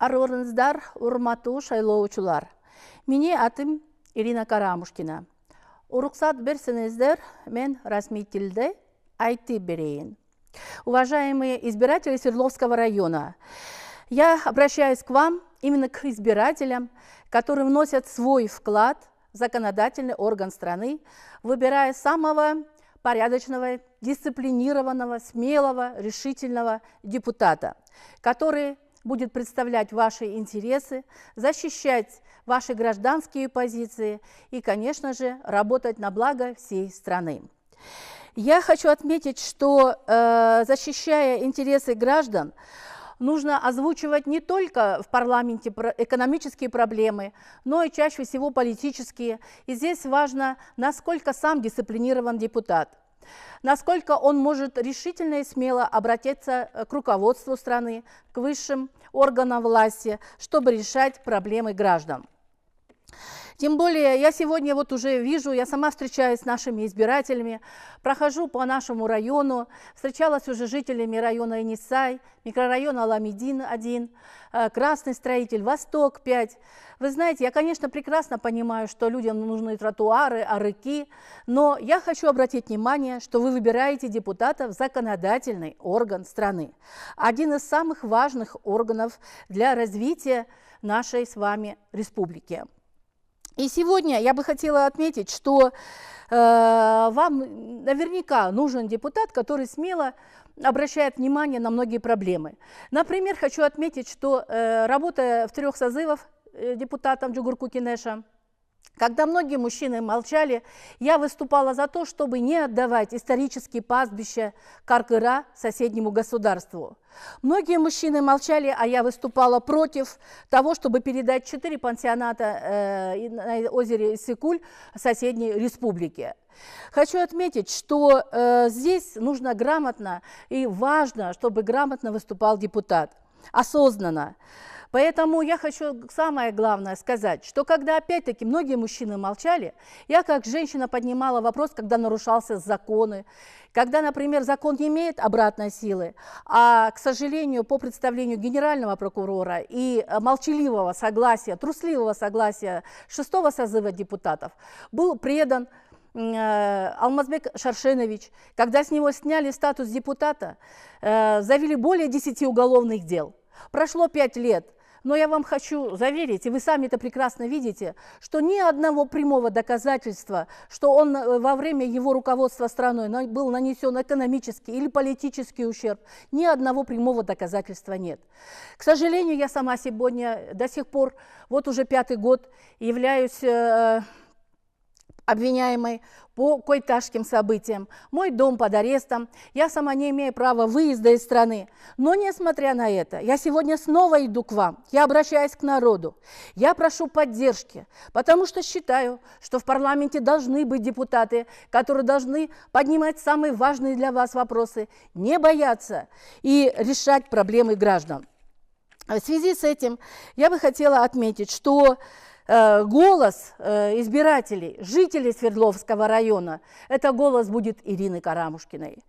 Арорыңыздар, урматтуу шайлоочулар. Мени атым Ирина Карамушкина. Уруксат берсеңиздер, мен расмий тилде айтып берейин. Уважаемые избиратели Свердловского района, я обращаюсь к вам, именно к избирателям, которые вносят свой вклад в законодательный орган страны, выбирая самого порядочного, дисциплинированного, смелого, решительного депутата, который будет представлять ваши интересы, защищать ваши гражданские позиции и, конечно же, работать на благо всей страны. Я хочу отметить, что, защищая интересы граждан, нужно озвучивать не только в парламенте экономические проблемы, но и чаще всего политические. И здесь важно, насколько сам дисциплинирован депутат, насколько он может решительно и смело обратиться к руководству страны, к высшим органам власти, чтобы решать проблемы граждан. Тем более, я сегодня вот уже вижу, я сама встречаюсь с нашими избирателями, прохожу по нашему району, встречалась уже с жителями района Енисай, микрорайона Аламедин-1, Красный Строитель, Восток 5. Вы знаете, я, конечно, прекрасно понимаю, что людям нужны тротуары, арыки, но я хочу обратить внимание, что вы выбираете депутата в законодательный орган страны. Один из самых важных органов для развития нашей с вами республики. И сегодня я бы хотела отметить, что вам наверняка нужен депутат, который смело обращает внимание на многие проблемы. Например, хочу отметить, что работая в 3 созывах депутатом Джугурку Кинеша, когда многие мужчины молчали, я выступала за то, чтобы не отдавать исторические пастбища Каркыра соседнему государству. Многие мужчины молчали, а я выступала против того, чтобы передать 4 пансионата на озере Иссык-Куль соседней республике. Хочу отметить, что здесь нужно грамотно и важно, чтобы грамотно выступал депутат, осознанно. Поэтому я хочу самое главное сказать, что когда опять-таки многие мужчины молчали, я как женщина поднимала вопрос, когда нарушался законы, когда, например, закон не имеет обратной силы, а, к сожалению, по представлению генерального прокурора и молчаливого согласия, трусливого согласия 6-го созыва депутатов был предан Алмазбек Шаршенович, когда с него сняли статус депутата, завели более 10 уголовных дел. Прошло 5 лет. Но я вам хочу заверить, и вы сами это прекрасно видите, что ни одного прямого доказательства, что он во время его руководства страной был нанесен экономический или политический ущерб, ни одного прямого доказательства нет. К сожалению, я сама сегодня до сих пор, вот уже 5-й год, являюсь обвиняемой по кое-тяжким событиям. Мой дом под арестом, я сама не имею права выезда из страны. Но, несмотря на это, я сегодня снова иду к вам, я обращаюсь к народу, я прошу поддержки, потому что считаю, что в парламенте должны быть депутаты, которые должны поднимать самые важные для вас вопросы, не бояться и решать проблемы граждан. В связи с этим я бы хотела отметить, что голос избирателей, жителей Свердловского района, это голос будет Ирины Карамушкиной.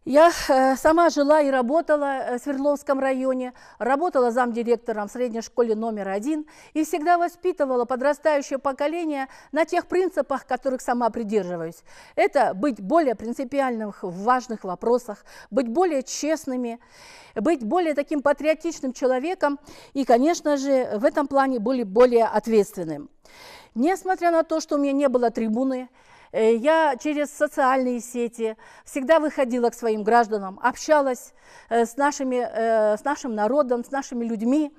Я сама жила и работала в Свердловском районе, работала замдиректором в средней школе номер 1 и всегда воспитывала подрастающее поколение на тех принципах, которых сама придерживаюсь. Это быть более принципиальным в важных вопросах, быть более честными, быть более таким патриотичным человеком и, конечно же, в этом плане быть более ответственным. Несмотря на то, что у меня не было трибуны, я через социальные сети всегда выходила к своим гражданам, общалась с нашим народом, с нашими людьми.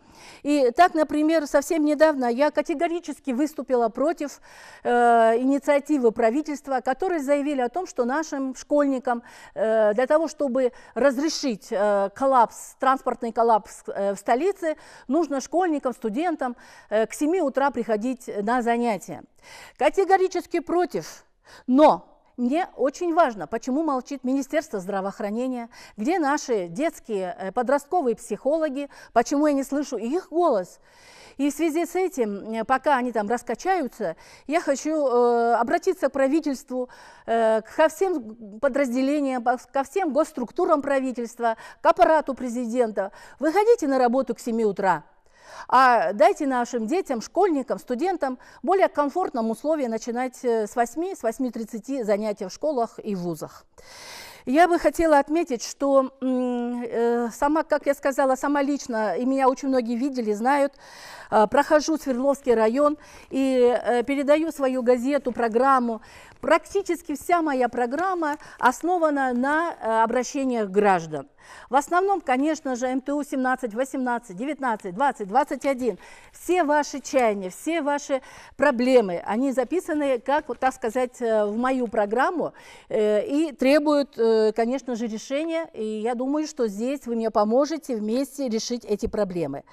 И так, например, совсем недавно я категорически выступила против инициативы правительства, которые заявили о том, что нашим школьникам для того, чтобы разрешить транспортный коллапс в столице, нужно школьникам, студентам к 7 утра приходить на занятия. Категорически против. Но мне очень важно, почему молчит Министерство здравоохранения, где наши детские, подростковые психологи, почему я не слышу их голос. И в связи с этим, пока они там раскачаются, я хочу обратиться к правительству, ко всем подразделениям, ко всем госструктурам правительства, к аппарату президента. Выходите на работу к 7 утра. А дайте нашим детям, школьникам, студентам более комфортном условии начинать с 8-8:30 занятия в школах и вузах. Я бы хотела отметить, что сама, как я сказала, сама лично, и меня очень многие видели, знают, прохожу Свердловский район и передаю свою газету, программу. Практически вся моя программа основана на обращениях граждан. В основном, конечно же, МТУ 17, 18, 19, 20, 21. Все ваши чаяния, все ваши проблемы, они записаны, как, так сказать, в мою программу и требуют, конечно же, решения. И я думаю, что здесь вы мне поможете вместе решить эти проблемы.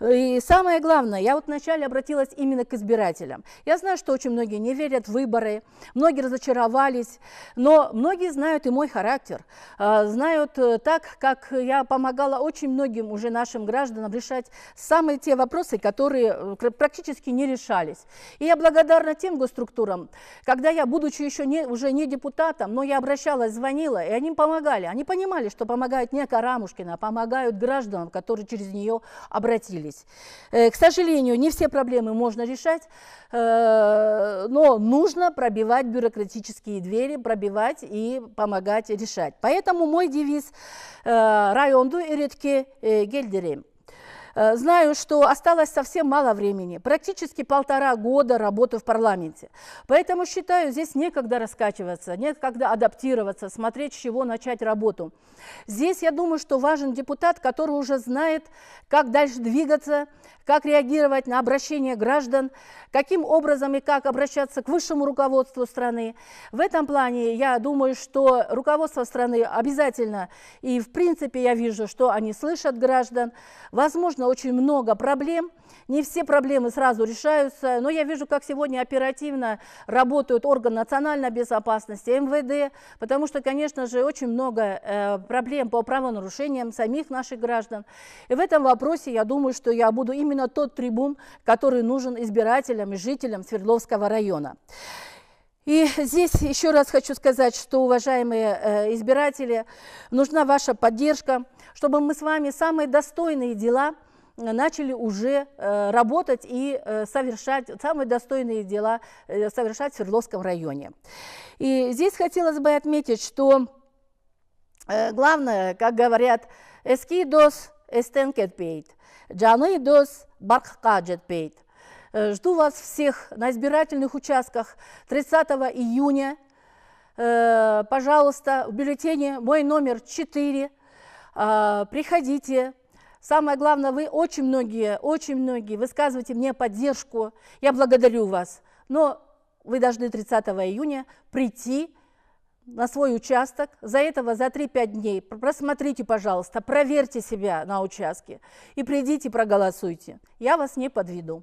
И самое главное, я вот вначале обратилась именно к избирателям. Я знаю, что очень многие не верят в выборы, многие разочаровались, но многие знают и мой характер, знают так, как я помогала очень многим уже нашим гражданам решать самые те вопросы, которые практически не решались. И я благодарна тем госструктурам, когда я, будучи еще уже не депутатом, но я обращалась, звонила, и они помогали. Они понимали, что помогает не Карамушкина, а помогают гражданам, которые через нее обратились. К сожалению, не все проблемы можно решать, но нужно пробивать бюрократические двери, пробивать и помогать решать. Поэтому мой девиз «Районду эретке гельдерем». Знаю, что осталось совсем мало времени, практически 1,5 года работы в парламенте. Поэтому считаю, здесь некогда раскачиваться, некогда адаптироваться, смотреть, с чего начать работу. Здесь, я думаю, что важен депутат, который уже знает, как дальше двигаться, как реагировать на обращение граждан, каким образом и как обращаться к высшему руководству страны. В этом плане я думаю, что руководство страны обязательно, и в принципе я вижу, что они слышат граждан. Возможно, очень много проблем, не все проблемы сразу решаются, но я вижу, как сегодня оперативно работают органы национальной безопасности, МВД, потому что, конечно же, очень много проблем по правонарушениям самих наших граждан. И в этом вопросе я думаю, что я буду именно тот трибун, который нужен избирателям и жителям Свердловского района. И здесь еще раз хочу сказать, что, уважаемые избиратели, нужна ваша поддержка, чтобы мы с вами самые достойные дела начали уже работать и совершать, самые достойные дела совершать в Свердловском районе. И здесь хотелось бы отметить, что главное, как говорят, «Эски дос эстенкет пейт, джаны дос бархкаджет пейт». Жду вас всех на избирательных участках 30 июня. Пожалуйста, в бюллетене мой номер 4. Приходите. Самое главное, вы очень многие высказываете мне поддержку. Я благодарю вас. Но вы должны 30 июня прийти на свой участок. За 3-5 дней просмотрите, пожалуйста, проверьте себя на участке и придите, проголосуйте. Я вас не подведу.